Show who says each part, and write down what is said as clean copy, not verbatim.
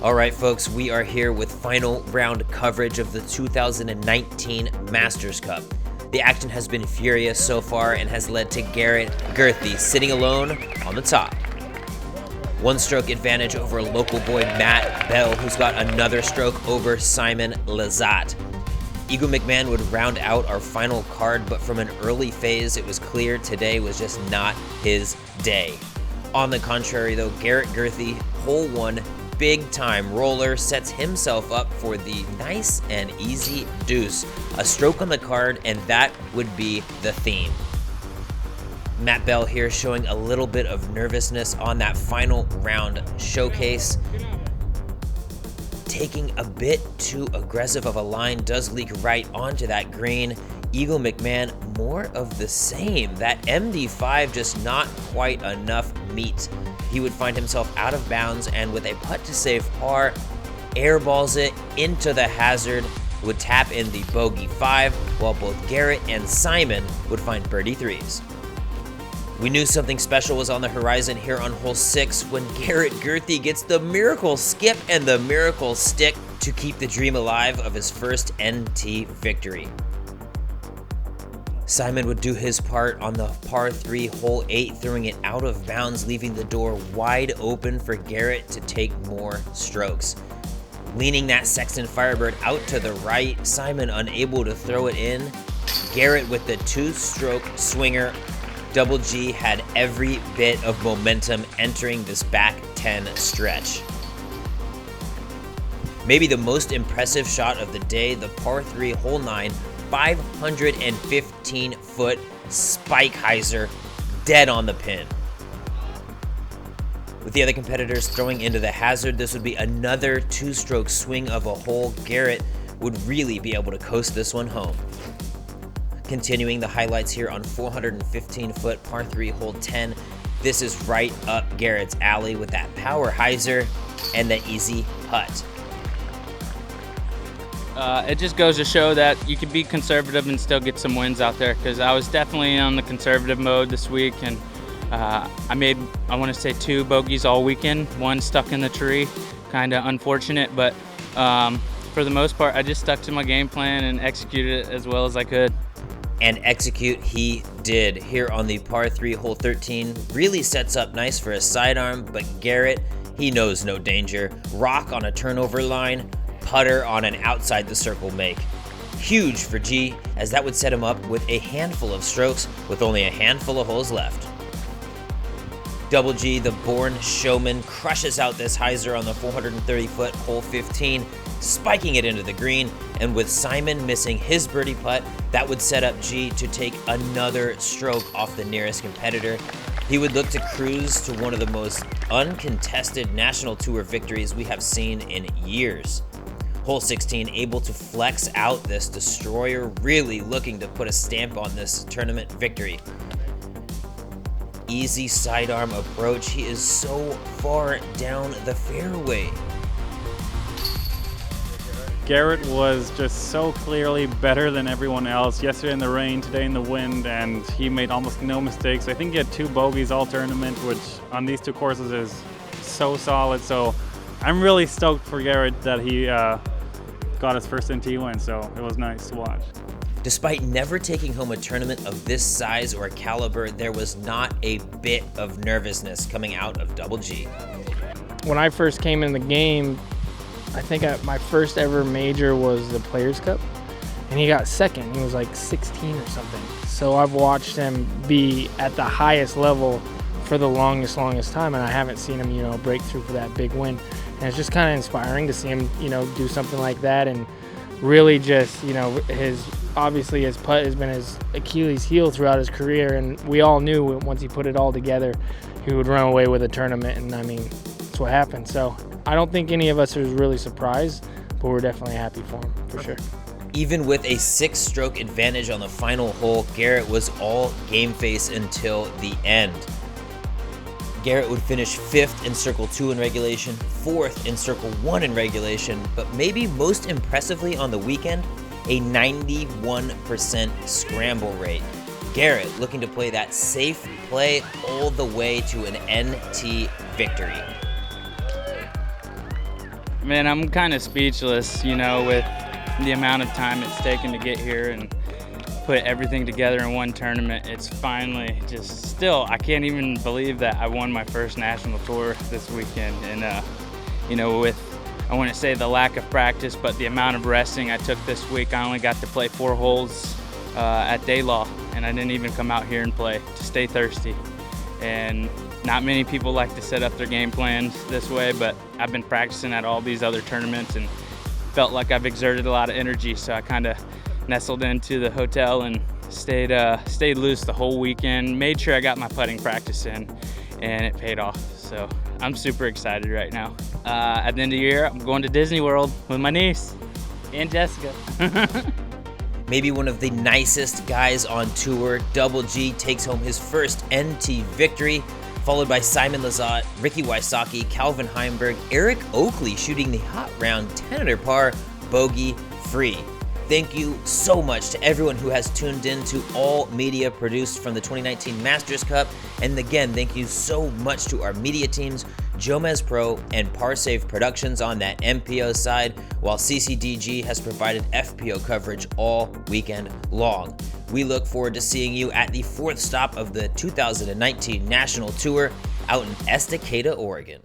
Speaker 1: All right, folks, we are here with final round coverage of the 2019 Masters Cup. The action has been furious so far and has led to Garrett Gurthie sitting alone on the top. One stroke advantage over local boy Matt Bell, who's got another stroke over Simon Lizotte. Eagle McMahon would round out our final card, but from an early phase, it was clear today was just not his day. On the contrary, though, Garrett Gurthie, hole one, big-time roller, sets himself up for the nice and easy deuce. A stroke on the card, and that would be the theme. Matt Bell here showing a little bit of nervousness on that final round showcase. Taking a bit too aggressive of a line, does leak right onto that green. Eagle McMahon, more of the same. That MD5 just not quite enough meat. He would find himself out of bounds and with a putt to save par, airballs it into the hazard, would tap in the bogey 5, while both Garrett and Simon would find birdie 3s. We knew something special was on the horizon here on hole 6 when Garrett Gurthie gets the miracle skip and the miracle stick to keep the dream alive of his first NT victory. Simon would do his part on the par 3 hole 8, throwing it out of bounds, leaving the door wide open for Garrett to take more strokes. Leaning that Sexton Firebird out to the right, Simon unable to throw it in. Garrett with the 2-stroke swinger. Double G had every bit of momentum entering this back 10 stretch. Maybe the most impressive shot of the day, the par 3 hole 9, 515-foot spike hyzer, dead on the pin. With the other competitors throwing into the hazard, this would be another 2-stroke swing of a hole. Garrett would really be able to coast this one home. Continuing the highlights here on 415-foot par 3 hole 10. This is right up Garrett's alley with that power hyzer and the easy putt.
Speaker 2: It just goes to show that you can be conservative and still get some wins out there, because I was definitely on the conservative mode this week, and I made, I want to say, 2 bogeys all weekend, 1 stuck in the tree, kind of unfortunate, but for the most part I just stuck to my game plan and executed it as well as I could.
Speaker 1: And execute he did here on the par 3 hole 13. Really sets up nice for a sidearm, but Garrett, he knows no danger. Rock on a turnover line, putter on an outside the circle make. Huge for G, as that would set him up with a handful of strokes with only a handful of holes left. Double G, the born showman, crushes out this hyzer on the 430-foot hole 15, spiking it into the green, and with Simon missing his birdie putt, that would set up G to take another stroke off the nearest competitor. He would look to cruise to one of the most uncontested National Tour victories we have seen in years. Hole 16 able to flex out this destroyer, really looking to put a stamp on this tournament victory. Easy sidearm approach. He is so far down the fairway.
Speaker 3: Garrett was just so clearly better than everyone else. Yesterday in the rain, today in the wind, and he made almost no mistakes. I think he had 2 bogeys all tournament, which on these 2 courses is so solid. So I'm really stoked for Garrett that he got his first NT win, so it was nice to watch.
Speaker 1: Despite never taking home a tournament of this size or caliber, there was not a bit of nervousness coming out of Double G.
Speaker 4: When I first came in the game, I think my first ever major was the Players Cup, and he got second. He was like 16 or something. So I've watched him be at the highest level for the longest time, and I haven't seen him, break through for that big win. And it's just kind of inspiring to see him, do something like that, and really just, obviously his putt has been his Achilles heel throughout his career, and we all knew once he put it all together, he would run away with a tournament, and that's what happened. So I don't think any of us was really surprised, but we're definitely happy for him, for sure.
Speaker 1: Even with a 6-stroke advantage on the final hole, Garrett was all game face until the end. Garrett would finish 5th in Circle 2 in regulation, 4th in Circle 1 in regulation, but maybe most impressively on the weekend, a 91% scramble rate. Garrett looking to play that safe play all the way to an NT victory.
Speaker 2: Man, I'm kind of speechless, you know, with the amount of time it's taken to get here and put everything together in one tournament. It's finally just still, I can't even believe that I won my first national tour this weekend. And, you know, with, I wouldn't say the lack of practice, but the amount of resting I took this week, I only got to play 4 holes at day law, and I didn't even come out here and play to stay thirsty. And not many people like to set up their game plans this way, but I've been practicing at all these other tournaments and felt like I've exerted a lot of energy, so I kind of nestled into the hotel and stayed loose the whole weekend, made sure I got my putting practice in, and it paid off. So I'm super excited right now. At the end of the year, I'm going to Disney World with my niece and Jessica.
Speaker 1: Maybe one of the nicest guys on tour, Double G takes home his first NT victory, followed by Simon Lizotte, Ricky Wysocki, Calvin Heimberg, Eric Oakley shooting the hot round 10 under par, bogey free. Thank you so much to everyone who has tuned in to all media produced from the 2019 Masters Cup. And again, thank you so much to our media teams, Jomez Pro and Parsave Productions on that MPO side, while CCDG has provided FPO coverage all weekend long. We look forward to seeing you at the 4th stop of the 2019 National Tour out in Estacada, Oregon.